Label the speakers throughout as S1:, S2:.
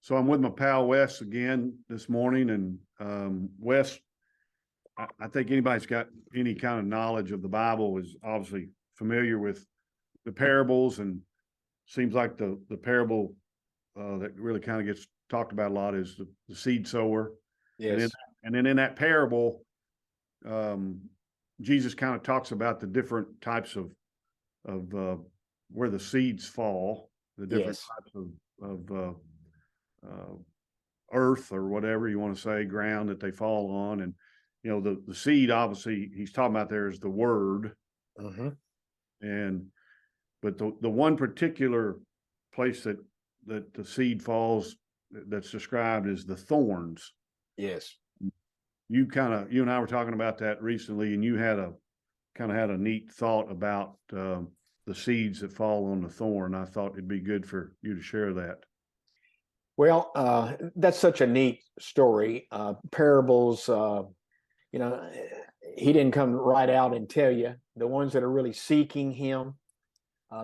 S1: So I'm with my pal Wes again this morning, and Wes, I think anybody's got any kind of knowledge of the Bible is obviously familiar with the parables, and seems like the parable that really kind of gets talked about a lot is the seed sower.
S2: Yes.
S1: And then in that parable, Jesus kind of talks about the different types of where the seeds fall, the different
S2: Yes.
S1: types of earth or whatever you want to say, ground that they fall on. And the seed, obviously he's talking about there is the word.
S2: Mm-hmm.
S1: And but the one particular place that the seed falls that's described is the thorns.
S2: Yes.
S1: You and I were talking about that recently, and you had a neat thought about the seeds that fall on the thorn. I thought it'd be good for you to share that.
S2: Well, that's such a neat story. Parables, he didn't come right out and tell you. The ones that are really seeking him,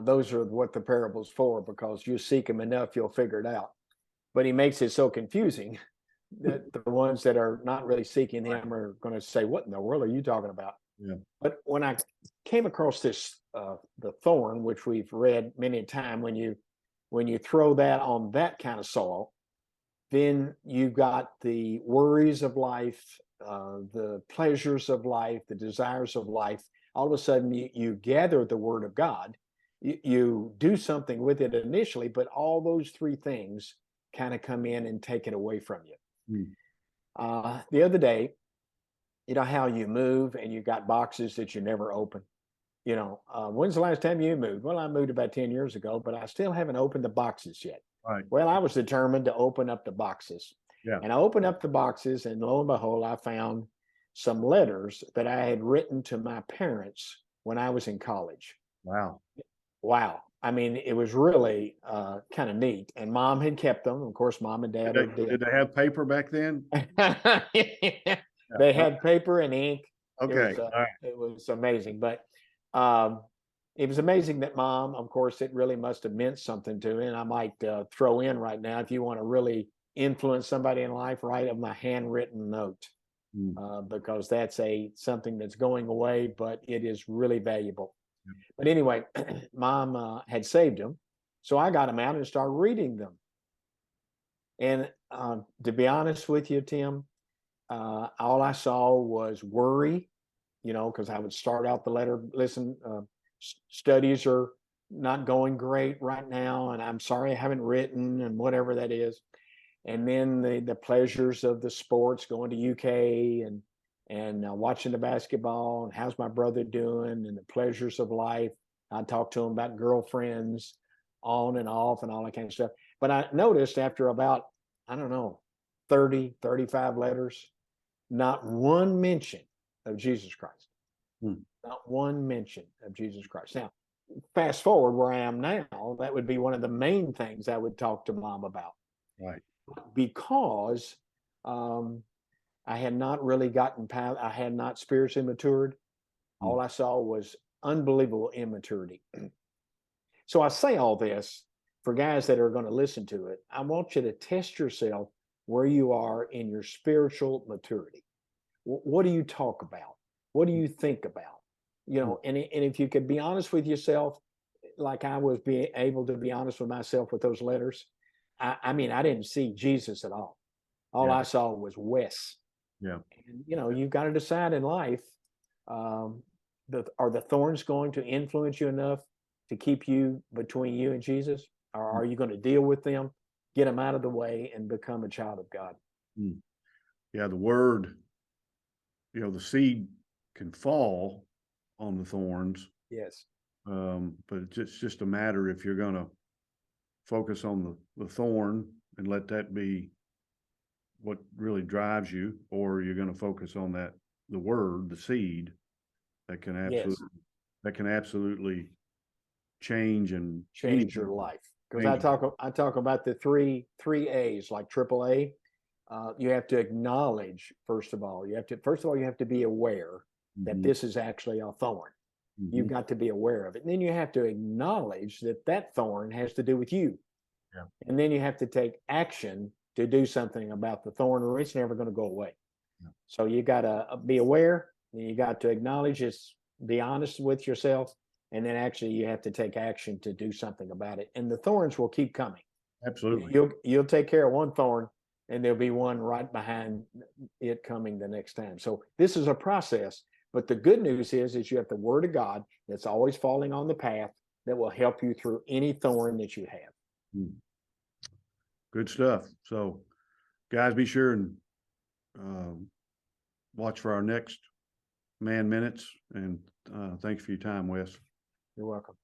S2: those are what the parable's for, because you seek him enough, you'll figure it out. But he makes it so confusing that the ones that are not really seeking him are going to say, what in the world are you talking about?
S1: Yeah.
S2: But when I came across this, the thorn, which we've read many a time, when you throw that on that kind of soil, then you've got the worries of life, the pleasures of life, the desires of life. All of a sudden, you gather the word of God, you do something with it initially, but all those three things kind of come in and take it away from you. The other day, you know how you move and you got boxes that you never open. When's the last time you moved? Well, I moved about 10 years ago, but I still haven't opened the boxes yet.
S1: Right.
S2: Well, I was determined to open up the boxes.
S1: Yeah.
S2: And I opened up the boxes, and lo and behold, I found some letters that I had written to my parents when I was in college.
S1: Wow.
S2: I mean, it was really kind of neat. And Mom had kept them. Of course, Mom and Dad
S1: Did they have paper back then?
S2: They had paper and ink.
S1: Okay.
S2: It was amazing. But it was amazing that Mom, of course, it really must have meant something to me. And I might throw in right now, if you want to really influence somebody in life, write them a handwritten note, because that's something that's going away, but it is really valuable. But anyway, Mom had saved them. So I got them out and started reading them. And to be honest with you, Tim, all I saw was worry, because I would start out the letter, listen, studies are not going great right now, and I'm sorry I haven't written, and whatever that is. And then the pleasures of the sports, going to UK and watching the basketball, and how's my brother doing, and the pleasures of life. I talked to him about girlfriends, on and off, and all that kind of stuff. But I noticed after about, 30, 35 letters, not one mention of Jesus Christ. Not one mention of Jesus Christ. Now, fast forward where I am now, that would be one of the main things I would talk to Mom about.
S1: Right.
S2: Because I had not really I had not spiritually matured. All I saw was unbelievable immaturity. So I say all this for guys that are going to listen to it. I want you to test yourself where you are in your spiritual maturity. What do you talk about? What do you think about? And if you could be honest with yourself, like I was being able to be honest with myself with those letters, I mean, I didn't see Jesus at all. All I saw was Wes.
S1: Yeah.
S2: And, you've got to decide in life, are the thorns going to influence you enough to keep you between you and Jesus? Or are you going to deal with them, get them out of the way, and become a child of God?
S1: Yeah, the word, the seed can fall on the thorns.
S2: Yes.
S1: But it's just a matter if you're going to focus on the thorn and let that be what really drives you, or you're going to focus on the word, the seed that can absolutely change
S2: your life. Because I talk about the three A's, like AAA. You have to acknowledge, first of all, you have to be aware that this is actually a thorn. You've got to be aware of it. And then you have to acknowledge that thorn has to do with you.
S1: Yeah.
S2: And then you have to take action to do something about the thorn, or it's never going to go away.
S1: Yeah.
S2: So you got to be aware, and you got to acknowledge it's, be honest with yourself, and then actually you have to take action to do something about it. And the thorns will keep coming.
S1: Absolutely.
S2: You'll take care of one thorn, and there'll be one right behind it coming the next time. So this is a process. But the good news is you have the Word of God that's always falling on the path that will help you through any thorn that you have.
S1: Good stuff. So, guys, be sure and watch for our next Man Minutes. And thanks for your time, Wes.
S2: You're welcome.